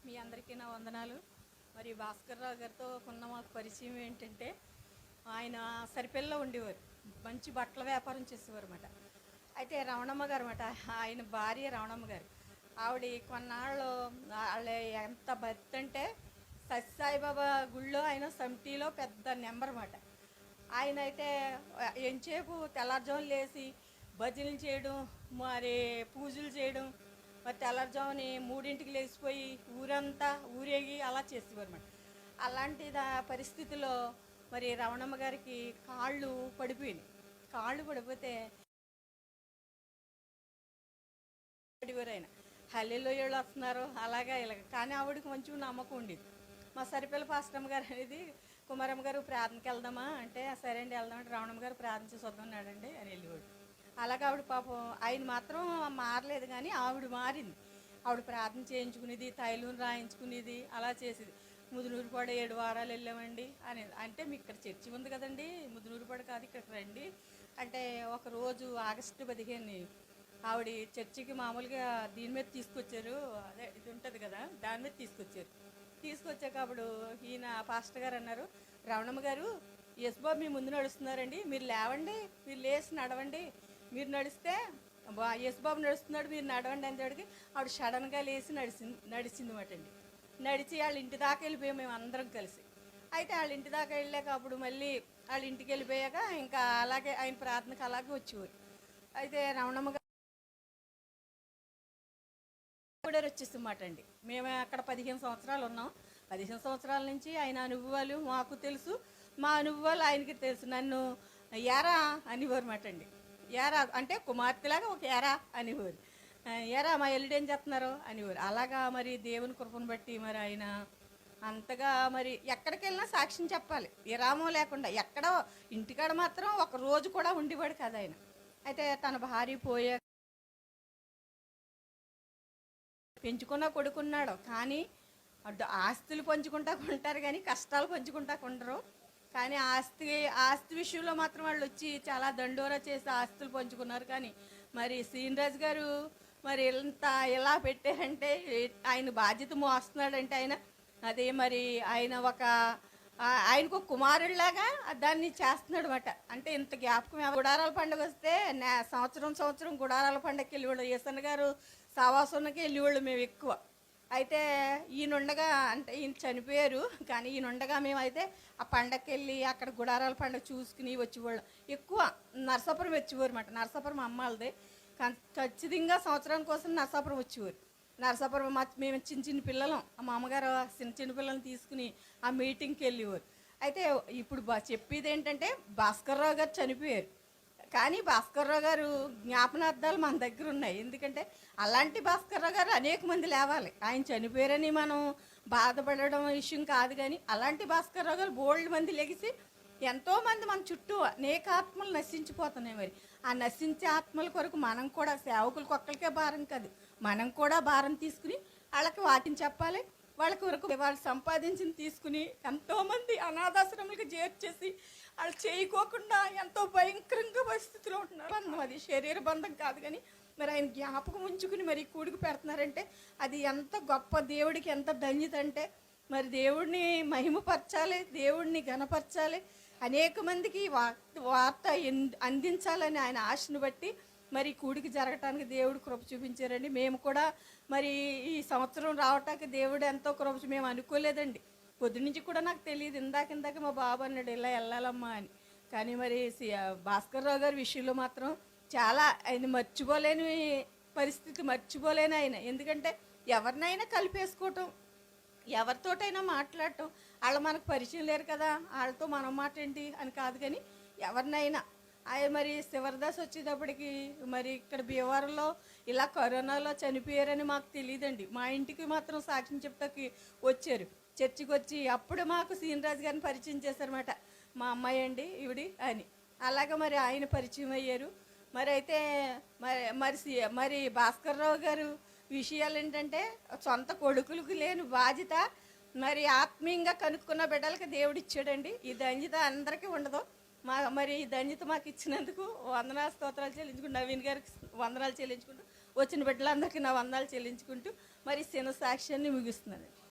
మీ అందరికీ నా వందనాలు. మరి భాస్కర్రావు గారితో ఉన్న మాకు పరిచయం ఏంటంటే, ఆయన సరిపెల్లో ఉండేవారు. మంచి బట్టల వ్యాపారం చేసేవారు అన్నమాట. అయితే రమణమ్మ గారు అన్నమాట, ఆయన భార్య రమణమ్మ గారు. ఆవిడ కొన్నాళ్ళు వాళ్ళ ఎంత భక్తి అంటే, సత్యసాయిబాబా గుళ్ళో ఆయన సమితిలో పెద్ద నెంబర్ అన్నమాట. ఆయన అయితే ఎంతసేపు తెల్లారుజామున లేచి భజనలు చేయడం, మరి పూజలు చేయడం, మరి తెల్లారుజాముని 3ంటికి లేచిపోయి ఊరంతా ఊరేగి అలా చేసేవారు అన్నమాట. అలాంటి పరిస్థితిలో మరి రమణమ్మ గారికి కాళ్ళు పడిపోయినాయి. కాళ్ళు పడిపోతే పడిపోయారు ఆయన. హల్లెలూయాలు వస్తున్నారు అలాగా ఇలాగ. కానీ ఆవిడకి మంచి నమ్మకం ఉండేది. మా సరిపల్లి పాస్టమ్మ గారు అనేది, కుమారమ్మ గారు ప్రార్థనకి వెళ్దామా అంటే, సరే అండి వెళ్దామంటే, రమణమ్మ గారు ప్రార్థన చేసి వద్దన్నాడండి అని వెళ్ళివాడు. అలాగే ఆవిడ పాపం ఆయన మాత్రం మారలేదు, కానీ ఆవిడ మారింది. ఆవిడ ప్రార్థన చేయించుకునేది, తైలం రాయించుకునేది, అలా చేసేది. ముదునూరుపాడు 7 వారాలు వెళ్ళామండి అనేది. అంటే మీకు ఇక్కడ చర్చి ఉంది కదండి, ముదునూరుపాడు కాదు ఇక్కడికి రండి అంటే, ఒకరోజు ఆగస్టు 15 ఆవిడ చర్చికి మామూలుగా దీని మీద తీసుకొచ్చారు, అదే ఇది ఉంటుంది కదా, దాని మీద తీసుకొచ్చారు. తీసుకొచ్చాక అప్పుడు ఈయన పాస్టర్ గారు అన్నారు, రమణమ్మ గారు యేసుబాబు మీ ముందు నడుస్తున్నారండి, మీరు లేవండి, మీరు లేచి నడవండి, మీరు నడిస్తే యేసుబాబు నడుస్తున్నాడు, మీరు నడవండి అనేటికి ఆవిడ సడన్గా లేచి నడిచింది అన్నమాట అండి. నడిచి వాళ్ళ ఇంటి దాకా వెళ్ళిపోయాం మేము అందరం కలిసి. అయితే వాళ్ళ ఇంటి దాకా వెళ్ళాక అప్పుడు మళ్ళీ వాళ్ళ ఇంటికి వెళ్ళిపోయాక ఇంకా అలాగే ఆయన ప్రార్థనకు అలాగే వచ్చేవారు. అయితే రమణమ్మ గారు కూడా వచ్చేస్తమాట అండి. మేము అక్కడ 15 సంవత్సరాలు ఉన్నాం. 15 సంవత్సరాల నుంచి ఆయన అనుభవాలు మాకు తెలుసు, మా అనుభవాలు ఆయనకి తెలుసు. నన్ను యారా అనేవారు మాట అండి. యారా అంటే కుమార్తెలాగా ఒక యారా అనేవారు. యారా మా ఎల్లుడు ఏం చేస్తున్నారు అనేవారు. అలాగా మరి దేవుని కృపను బట్టి మరి ఆయన అంతగా మరి ఎక్కడికి వెళ్ళినా సాక్ష్యం చెప్పాలి, విరామం లేకుండా. ఎక్కడ ఇంటికాడ మాత్రం ఒక రోజు కూడా ఉండేవాడు కదా ఆయన. అయితే తన భార్య పోయే పెంచుకున్న కొడుకున్నాడు, కానీ ఆస్తులు పంచుకుంటా ఉంటారు కానీ కష్టాలు పంచుకుంటా ఉండరు. కానీ ఆస్తి విషయంలో మాత్రం వాళ్ళు వచ్చి చాలా దండోరా చేసి ఆస్తులు పంచుకున్నారు. కానీ మరి శ్రీనిరాజు గారు మరి ఎంత ఎలా పెట్టారంటే, ఆయన బాధ్యత మోస్తున్నాడంటే ఆయన అదే మరి ఆయన ఆయనకు ఒక కుమారుడిలాగా దాన్ని చేస్తున్నాడు అనమాట. అంటే ఇంత జ్ఞాపకం. గుడారాల పండుగ వస్తే సంవత్సరం గుడారాల పండుగకి వెళ్ళేవాళ్ళు. ఈసన్న గారు సావాసనకి వెళ్ళేవాళ్ళు మేము ఎక్కువ. అయితే ఈయనుండగా, అంటే ఈయన చనిపోయారు, కానీ ఈయనుండగా మేమైతే ఆ పండగకి వెళ్ళి అక్కడ గుడారాల పండుగ చూసుకుని వచ్చేవాళ్ళం. ఎక్కువ నరసాపురం వచ్చేవారు అన్నమాట. నరసాపురం అమ్మాలది, ఖచ్చితంగా సంవత్సరం కోసం నరసాపురం వచ్చేవారు. నరసాపురం మేము చిన్న పిల్లలం, మా అమ్మగారు చిన్న పిల్లల్ని తీసుకుని ఆ మీటింగ్కి వెళ్ళేవారు. అయితే ఇప్పుడు చెప్పేది ఏంటంటే, భాస్కర్రావు గారు చనిపోయారు, కానీ భాస్కర్రావు గారు జ్ఞాపనార్థాలు మన దగ్గర ఉన్నాయి. ఎందుకంటే అలాంటి భాస్కర్రావు గారు అనేక మంది లేవాలి. ఆయన చనిపోయారని మనం బాధపడడం విషయం కాదు, కానీ అలాంటి భాస్కర్రావు గారు బోల్డ్ మంది లెగిసి ఎంతోమంది మన చుట్టూ అనేక ఆత్మలు నశించిపోతున్నాయి. మరి ఆ నశించే ఆత్మల కొరకు మనం కూడా, సేవకులకు ఒక్కరికే భారం కాదు, మనం కూడా భారం తీసుకుని వాళ్ళకి వాటిని చెప్పాలి. వాళ్ళ కొరకు వాళ్ళు సంపాదించింది తీసుకుని ఎంతోమంది అనాథాశ్రమాలకు చేర్చేసి వాళ్ళు చేయకోకుండా ఎంతో భయంకరంగా పరిస్థితిలో ఉంటున్నారు. బంధం అది శరీర బంధం కాదు, కానీ మరి ఆయన జ్ఞాపకం ఉంచుకుని మరి కూడికి పెడుతున్నారంటే అది ఎంత గొప్ప, దేవుడికి ఎంత ధన్యత. అంటే మరి దేవుడిని మహిమపరచాలి, దేవుడిని ఘనపరచాలి, అనేక మందికి వార్త అందించాలని ఆయన ఆశను బట్టి మరి కూడికి జరగటానికి దేవుడు కృప చూపించారండి. మేము కూడా మరి ఈ సంవత్సరం రావటానికి దేవుడు ఎంతో కృప. మేము అనుకోలేదండి, పొద్దు నుంచి కూడా నాకు తెలియదు. ఇందాక మా బాబు అన్నాడు ఇలా వెళ్ళాలమ్మా అని. కానీ మరి భాస్కర్రావు గారి విషయంలో మాత్రం చాలా ఆయన మర్చిపోలేని పరిస్థితి, మర్చిపోలేని ఆయన. ఎందుకంటే ఎవరినైనా కలిపేసుకోవటం, ఎవరితోటైనా మాట్లాడటం. వాళ్ళు మనకు పరిచయం లేరు కదా, వాళ్ళతో మనం మాట ఏంటి అని కాదు, కానీ ఎవరినైనా మరి శివరదాస్ వచ్చేటప్పటికి మరి ఇక్కడ భీమవరంలో ఇలా కరోనాలో చనిపోయారని మాకు తెలియదండి. మా ఇంటికి మాత్రం సాక్ష్యం చెప్తాకి వచ్చారు, చర్చికి వచ్చి. అప్పుడు మాకు శ్రీనిరాజు గారిని పరిచయం చేశారన్నమాట. మా అమ్మాయి అండి ఈవిడి అని. అలాగా మరి ఆయన పరిచయం అయ్యారు. మరి అయితే మరి భాస్కర్రావు గారు విషయాలు ఏంటంటే, సొంత కొడుకులకు లేని బాధ్యత మరి ఆత్మీయంగా కనుక్కున్న బిడ్డలకి దేవుడు ఇచ్చాడండి. ఈ ధన్యత అందరికీ ఉండదు. మరి ఈ ధన్యత మాకు ఇచ్చినందుకు వందనాలు స్తోత్రాలు చెల్లించుకుంటూ, నవీన్ గారికి వందనాలు చెల్లించుకుంటూ, వచ్చిన బిడ్డలందరికీ నా వందనాలు చెల్లించుకుంటూ మరి చిన్న సాక్ష్యాన్ని ముగిస్తున్నాను.